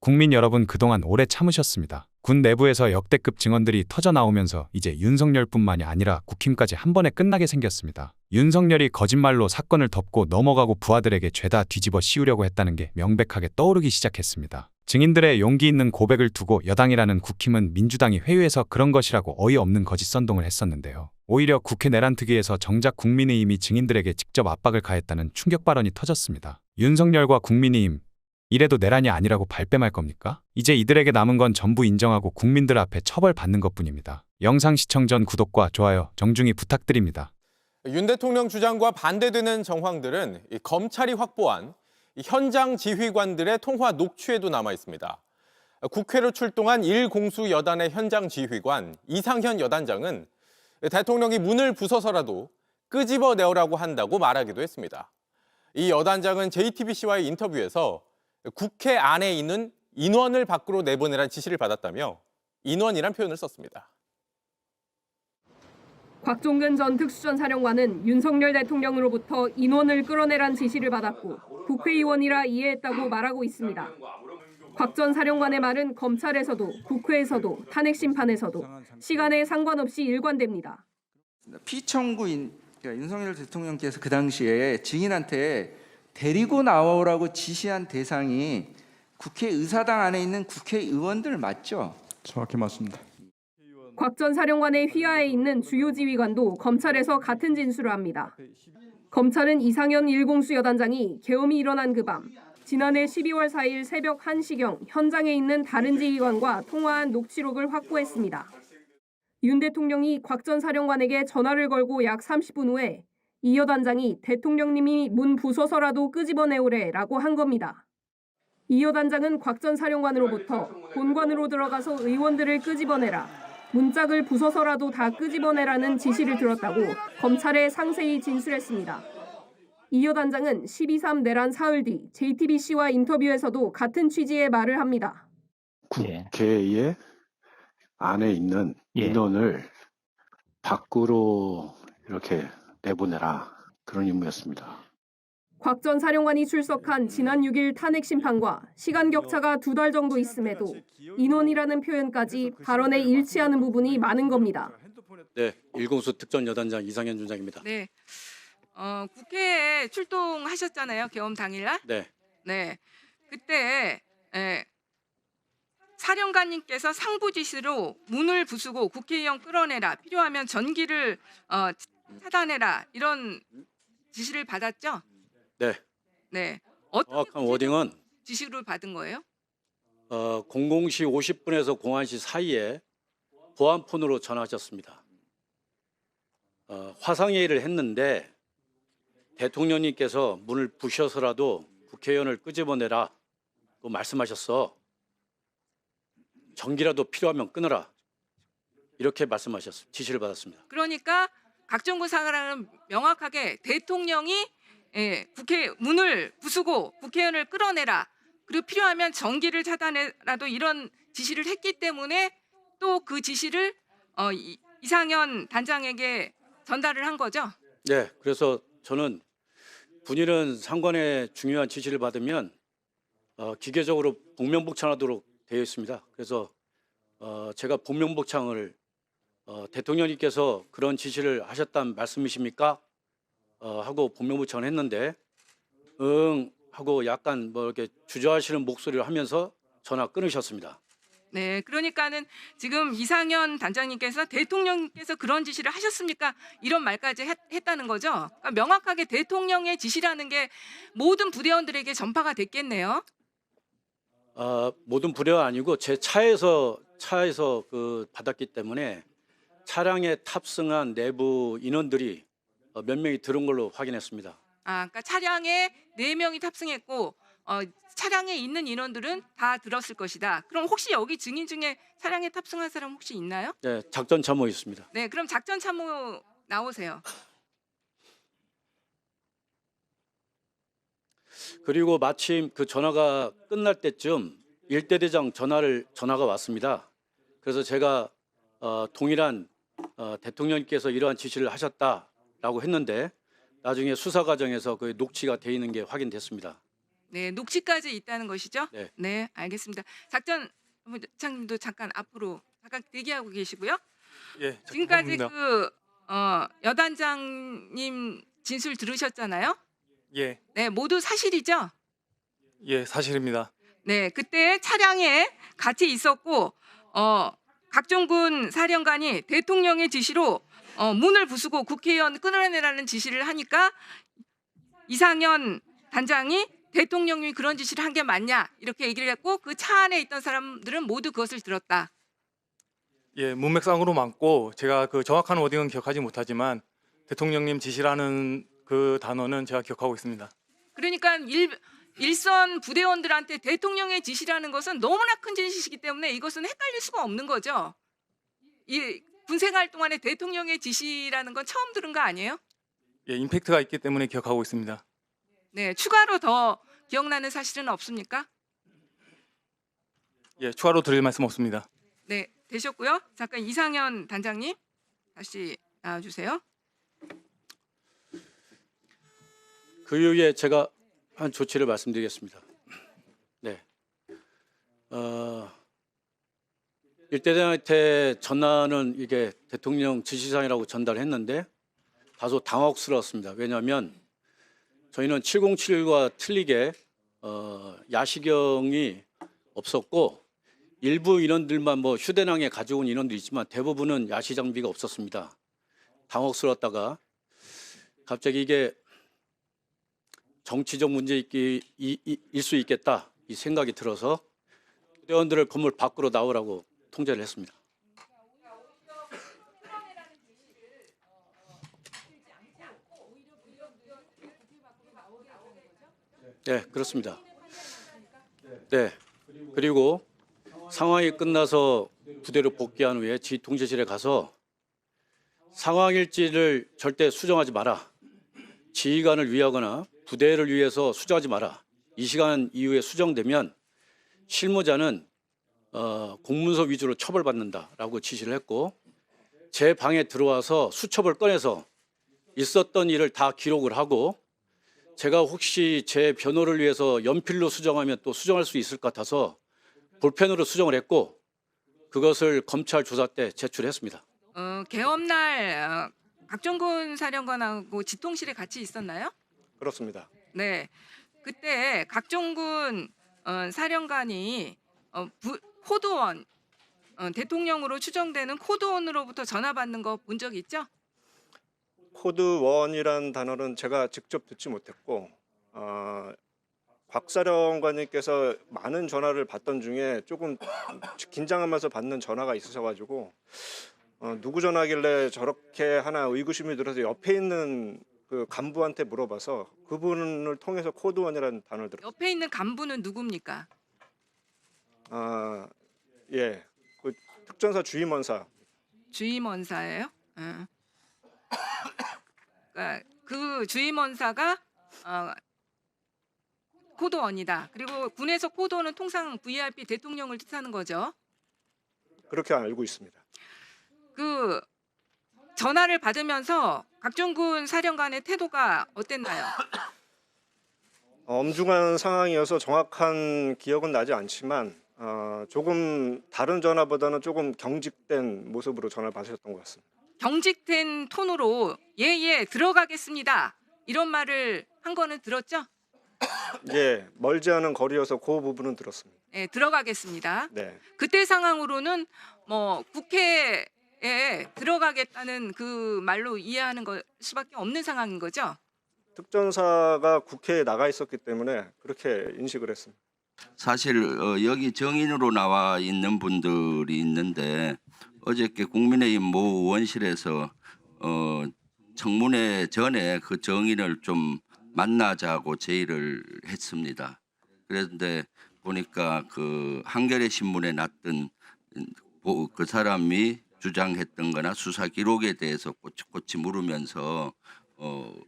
국민 여러분 그동안 오래 참으셨습니다. 군 내부에서 역대급 증언들이 터져 나오면서 이제 윤석열뿐만이 아니라 국힘까지 한 번에 끝나게 생겼습니다. 윤석열이 거짓말로 사건을 덮고 넘어가고 부하들에게 죄다 뒤집어 씌우려고 했다는 게 명백하게 떠오르기 시작했습니다. 증인들의 용기 있는 고백을 두고 여당이라는 국힘은 민주당이 회유해서 그런 것이라고 어이없는 거짓 선동을 했었는데요. 오히려 국회 내란특위에서 정작 국민의힘이 증인들에게 직접 압박을 가했다는 충격 발언이 터졌습니다. 윤석열과 국민의힘, 이래도 내란이 아니라고 발뺌할 겁니까? 이제 이들에게 남은 건 전부 인정하고 국민들 앞에 처벌받는 것뿐입니다. 영상 시청 전 구독과 좋아요 정중히 부탁드립니다. 윤 대통령 주장과 반대되는 정황들은 검찰이 확보한 현장 지휘관들의 통화 녹취에도 남아 있습니다. 국회로 출동한 1공수 여단의 현장 지휘관 이상현 여단장은 대통령이 문을 부숴서라도 끄집어내오라고 한다고 말하기도 했습니다. 이 여단장은 JTBC와의 인터뷰에서 국회 안에 있는 인원을 밖으로 내보내라는 지시를 받았다며 인원이란 표현을 썼습니다. 곽종근 전 특수전사령관은 윤석열 대통령으로부터 인원을 끌어내란 지시를 받았고 국회의원이라 이해했다고 말하고 있습니다. 곽 전 사령관의 말은 검찰에서도 국회에서도 탄핵 심판에서도 시간에 상관없이 일관됩니다. 피청구인 윤석열 대통령께서 그 당시에 증인한테 데리고 나오라고 지시한 대상이 국회의사당 안에 있는 국회의원들 맞죠? 정확히 맞습니다. 곽 전 사령관의 휘하에 있는 주요 지휘관도 검찰에서 같은 진술을 합니다. 검찰은 이상현 1공수 여단장이 계엄이 일어난 그 밤 지난해 12월 4일 새벽 1시경 현장에 있는 다른 지휘관과 통화한 녹취록을 확보했습니다. 윤 대통령이 곽 전 사령관에게 전화를 걸고 약 30분 후에 이 여단장이 대통령님이 문 부숴서라도 끄집어내오래라고 한 겁니다. 이 여단장은 곽 전 사령관으로부터 본관으로 들어가서 의원들을 끄집어내라, 문짝을 부숴서라도 다 끄집어내라는 지시를 들었다고 검찰에 상세히 진술했습니다. 이 여단장은 12.3 내란 사흘 뒤 JTBC와 인터뷰에서도 같은 취지의 말을 합니다. 국회의 안에 있는 인원을 밖으로 이렇게 내보내라, 그런 임무였습니다. 곽 전 사령관이 출석한 지난 6일 탄핵 심판과 시간 격차가 2달 정도 있음에도 인원이라는 표현까지 발언에 일치하는 부분이 많은 겁니다. 네, 1공수 특전 여단장 이상현 준장입니다. 네, 국회에 출동하셨잖아요. 계엄 당일날. 네, 네, 그때 사령관님께서 상부 지시로 문을 부수고 국회의원 끌어내라, 필요하면 전기를 차단해라 이런 지시를 받았죠? 네. 네. 어떻게 정확한 워딩은 지시를 받은 거예요? 00시 50분에서 01시 사이에 보안폰으로 전화하셨습니다. 화상회의를 했는데 대통령님께서 문을 부셔서라도 국회의원을 끄집어내라고 말씀하셨어. 전기라도 필요하면 끊어라. 이렇게 말씀하셨습니다. 지시를 받았습니다. 그러니까 각종구 사관은 명확하게 대통령이 국회 문을 부수고 국회의원을 끌어내라, 그리고 필요하면 전기를 차단해라도 이런 지시를 했기 때문에 또 그 지시를 이상현 단장에게 전달을 한 거죠? 네, 그래서 저는 군인은 상관의 중요한 지시를 받으면 기계적으로 복명복창하도록 되어 있습니다. 그래서 제가 복명복창을 대통령님께서 그런 지시를 하셨다는 말씀이십니까? 하고 복명복창을 했는데 응 하고 약간 뭐 이렇게 주저하시는 목소리를 하면서 전화 끊으셨습니다. 네, 그러니까는 지금 이상현 단장님께서 대통령께서 그런 지시를 하셨습니까? 이런 말까지 했다는 거죠. 그러니까 명확하게 대통령의 지시라는 게 모든 부대원들에게 전파가 됐겠네요. 모든 부대가 아니고 제 차에서 그 받았기 때문에 차량에 탑승한 내부 인원들이 몇 명이 들은 걸로 확인했습니다. 그러니까 차량에 4명이 탑승했고 차량에 있는 인원들은 다 들었을 것이다. 그럼 혹시 여기 증인 중에 차량에 탑승한 사람 혹시 있나요? 네, 작전 참모 있습니다. 네, 그럼 작전 참모 나오세요. 그리고 마침 그 전화가 끝날 때쯤 일대대장 전화가 왔습니다. 그래서 제가 동일한 대통령께서 이러한 지시를 하셨다라고 했는데 나중에 수사 과정에서 그 녹취가 돼 있는 게 확인됐습니다. 네, 녹취까지 있다는 것이죠? 네. 네, 알겠습니다. 작전 부장님도 잠깐 앞으로 잠깐 대기하고 계시고요. 예, 지금까지 작성합니다. 그 여단장님 진술 들으셨잖아요. 예, 네, 모두 사실이죠? 예, 사실입니다. 네, 그때 차량에 같이 있었고 각종군 사령관이 대통령의 지시로 문을 부수고 국회의원 끌어내라는 지시를 하니까 이상현 단장이 대통령이 그런 지시를 한 게 맞냐 이렇게 얘기를 했고 그 차 안에 있던 사람들은 모두 그것을 들었다. 예, 문맥상으로 맞고 제가 그 정확한 워딩은 기억하지 못하지만 대통령님 지시라는 그 단어는 제가 기억하고 있습니다. 그러니까 일선 부대원들한테 대통령의 지시라는 것은 너무나 큰 지시이기 때문에 이것은 헷갈릴 수가 없는 거죠. 이 군생활 동안에 대통령의 지시라는 건 처음 들은 거 아니에요? 예, 임팩트가 있기 때문에 기억하고 있습니다. 네, 추가로 더 기억나는 사실은 없습니까? 예, 추가로 드릴 말씀 없습니다. 네, 되셨고요. 잠깐 이상현 단장님 다시 나와주세요. 그 이후에 제가 한 조치를 말씀드리겠습니다. 네. 일대장한테 전화는 이게 대통령 지시사항이라고 전달했는데 다소 당혹스러웠습니다. 왜냐하면 저희는 707과 틀리게 야시경이 없었고 일부 인원들만 뭐 휴대낭에 가져온 인원도 있지만 대부분은 야시 장비가 없었습니다. 당혹스러웠다가 갑자기 이게 정치적 문제일 수 있겠다 이 생각이 들어서 부대원들을 건물 밖으로 나오라고 통제를 했습니다. 네, 그렇습니다. 네, 그리고 상황이 끝나서 부대로 복귀한 후에 지휘통제실에 가서 상황일지를 절대 수정하지 마라. 지휘관을 위하거나 부대를 위해서 수정하지 마라. 이 시간 이후에 수정되면 실무자는 공문서 위주로 처벌받는다라고 지시를 했고 제 방에 들어와서 수첩을 꺼내서 있었던 일을 다 기록을 하고 제가 혹시 제 변호를 위해서 연필로 수정하면 또 수정할 수 있을 것 같아서 볼펜으로 수정을 했고 그것을 검찰 조사 때 제출했습니다. 개업날 박정근 사령관하고 지통실에 같이 있었나요? 그렇습니다. 네, 그때 각종군 사령관이 코드원 대통령으로 추정되는 코드원으로부터 전화 받는 거 본 적 있죠? 코드 1이란 단어는 제가 직접 듣지 못했고 곽 사령관님께서 많은 전화를 받던 중에 조금 긴장하면서 받는 전화가 있으셔가지고 누구 전화길래 저렇게 하나 의구심이 들어서 옆에 있는 그 간부한테 물어봐서 그분을 통해서 코드 1이라는 단어를 들었어요. 옆에 있는 간부는 누굽니까? 예, 그 특전사 주임원사. 주임원사예요? 그러니까 그 주임원사가 코드원이다. 그리고 군에서 코드원은 통상 VIP 대통령을 뜻하는 거죠. 그렇게 알고 있습니다. 그 전화를 받으면서 각종군 사령관의 태도가 어땠나요? 엄중한 상황이어서 정확한 기억은 나지 않지만 조금 다른 전화보다는 조금 경직된 모습으로 전화를 받으셨던 것 같습니다. 경직된 톤으로 예예 들어가겠습니다. 이런 말을 한 거는 들었죠? 예, 멀지 않은 거리여서 그 부분은 들었습니다. 네, 들어가겠습니다. 네, 그때 상황으로는 뭐 국회에 들어가겠다는 그 말로 이해하는 것 수밖에 없는 상황인 거죠? 특전사가 국회에 나가 있었기 때문에 그렇게 인식을 했습니다. 사실 여기 정인으로 나와 있는 분들이 있는데 어저께 국민의힘 모 의원실에서 청문회 전에 그 정인을 좀 만나자고 제의를 했습니다. 그런데 보니까 그 한겨레 신문에 났던 그 사람이 주장했던 거나 수사 기록에 대해서 꼬치꼬치 물으면서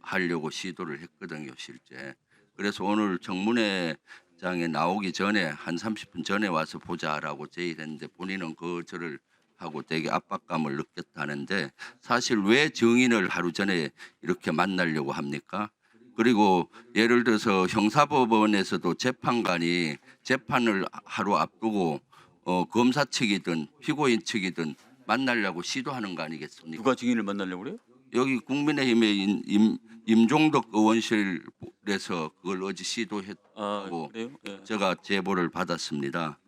하려고 시도를 했거든요, 실제. 그래서 오늘 청문회장에 나오기 전에 한 30분 전에 와서 보자라고 제의를 했는데 본인은 거절을 하고 되게 압박감을 느꼈다는데 사실 왜 정인을 하루 전에 이렇게 만나려고 합니까? 그리고 예를 들어서 형사법원에서도 재판관이 재판을 하루 앞두고 검사 측이든 피고인 측이든 만나려고 시도하는 거 아니겠습니까? 누가 증인을 만나려고 그래요? 여기 국민의힘의 임종덕 의원실에서 그걸 어제 시도했고 그래요? 예. 제가 제보를 받았습니다.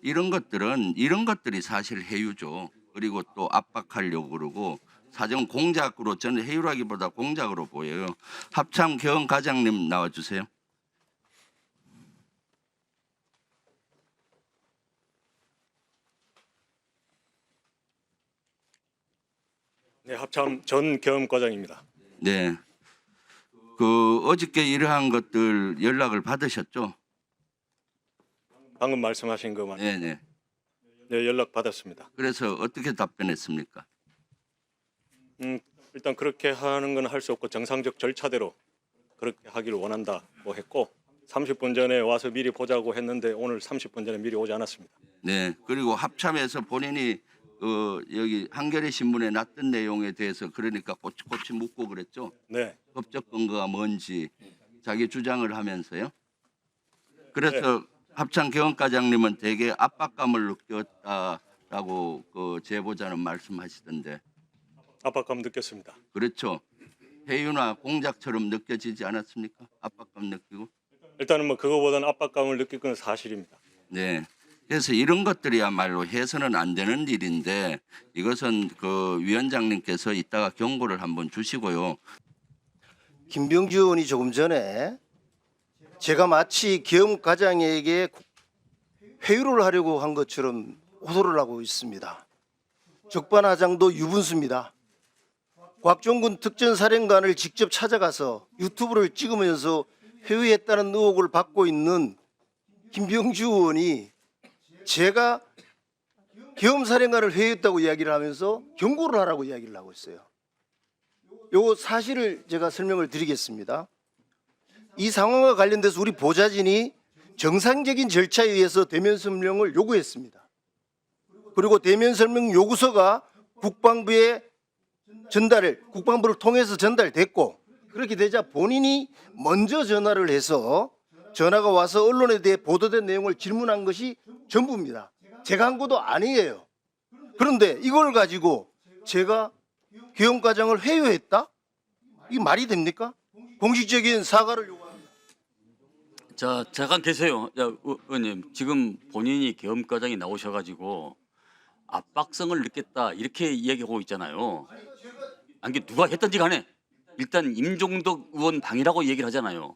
이런 것들이 사실 해유죠. 그리고 또 압박하려고 그러고 사정 공작으로 저는 해유라기보다 공작으로 보여요. 합참 개헌 과장님 나와주세요. 네, 합참 전 겸과장입니다. 네. 어저께 이러한 것들 연락을 받으셨죠? 방금 말씀하신 거 맞나요? 네네. 네, 연락 받았습니다. 그래서 어떻게 답변했습니까? 일단 그렇게 하는 건 할 수 없고 정상적 절차대로 그렇게 하기를 원한다고 했고 30분 전에 와서 미리 보자고 했는데 오늘 30분 전에 미리 오지 않았습니다. 네. 그리고 합참에서 본인이 여기 한겨레 신문에 났던 내용에 대해서 그러니까 꼬치꼬치 묻고 그랬죠. 네, 법적 근거가 뭔지 자기 주장을 하면서요. 그래서 합참 개헌과장님은 되게 압박감을 느꼈다라고 그 제보자는 말씀하시던데 압박감 느꼈습니다. 그렇죠. 해유나 공작처럼 느껴지지 않았습니까? 압박감 느끼고. 일단은 뭐 그거보다는 압박감을 느낄 건 사실입니다. 네. 그래서 이런 것들이야말로 해서는 안 되는 일인데 이것은 그 위원장님께서 이따가 경고를 한번 주시고요. 김병주 의원이 조금 전에 제가 마치 계엄과장에게 회유를 하려고 한 것처럼 호소를 하고 있습니다. 적반하장도 유분수입니다. 곽종근 특전사령관을 직접 찾아가서 유튜브를 찍으면서 회유했다는 의혹을 받고 있는 김병주 의원이 제가 계엄사령관을 회유했다고 이야기를 하면서 경고를 하라고 이야기를 하고 있어요. 요 사실을 제가 설명을 드리겠습니다. 이 상황과 관련돼서 우리 보좌진이 정상적인 절차에 의해서 대면 설명을 요구했습니다. 그리고 대면 설명 요구서가 국방부에 국방부를 통해서 전달됐고 그렇게 되자 본인이 먼저 전화를 해서 전화가 와서 언론에 대해 보도된 내용을 질문한 것이 전부입니다. 제가 한 것도 아니에요. 그런데 이걸 가지고 제가 계엄과장을 회유했다? 이게 말이 됩니까? 공식적인 사과를 요구합니다. 자, 잠깐 계세요. 야, 의원님, 지금 본인이 계엄과장이 나오셔가지고 압박성을 느꼈다 이렇게 이야기하고 있잖아요. 아니 누가 했던지 간에 일단 임종덕 의원 방이라고 얘기를 하잖아요.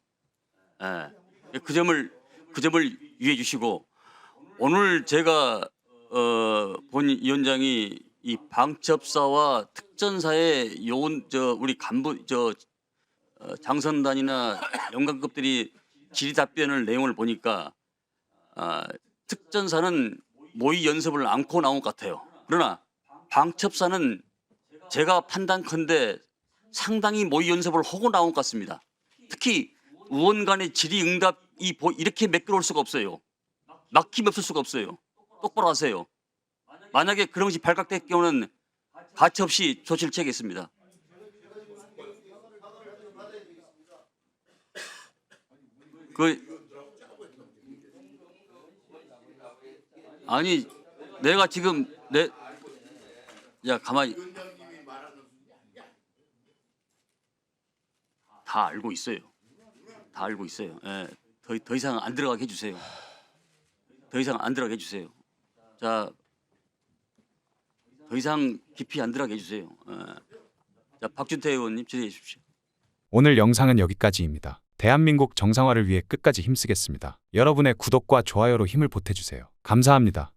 예. 그 점을 유의해 주시고 오늘 제가 본 위원장이 이 방첩사와 특전사의 우리 간부 장선단이나 영관급들이 질의 답변을 내용을 보니까 특전사는 모의 연습을 안고 나온 것 같아요. 그러나 방첩사는 제가 판단컨대 상당히 모의 연습을 하고 나온 것 같습니다. 특히 의원 간의 질의응답이 이렇게 매끄러울 수가 없어요. 막힘이 없을 수가 없어요. 똑바로 하세요. 만약에 그런 것이 발각될 경우는 가차없이 조치를 취하겠습니다. 아니 내가 지금 가만히 다 알고 있어요. 다 알고 있어요. 예, 더 이상 안 들어가게 해주세요. 더 이상 안 들어가게 해주세요. 자, 더 이상 깊이 안 들어가게 해주세요. 예. 자, 박준태 의원님 질의해 주십시오. 오늘 영상은 여기까지입니다. 대한민국 정상화를 위해 끝까지 힘쓰겠습니다. 여러분의 구독과 좋아요로 힘을 보태주세요. 감사합니다.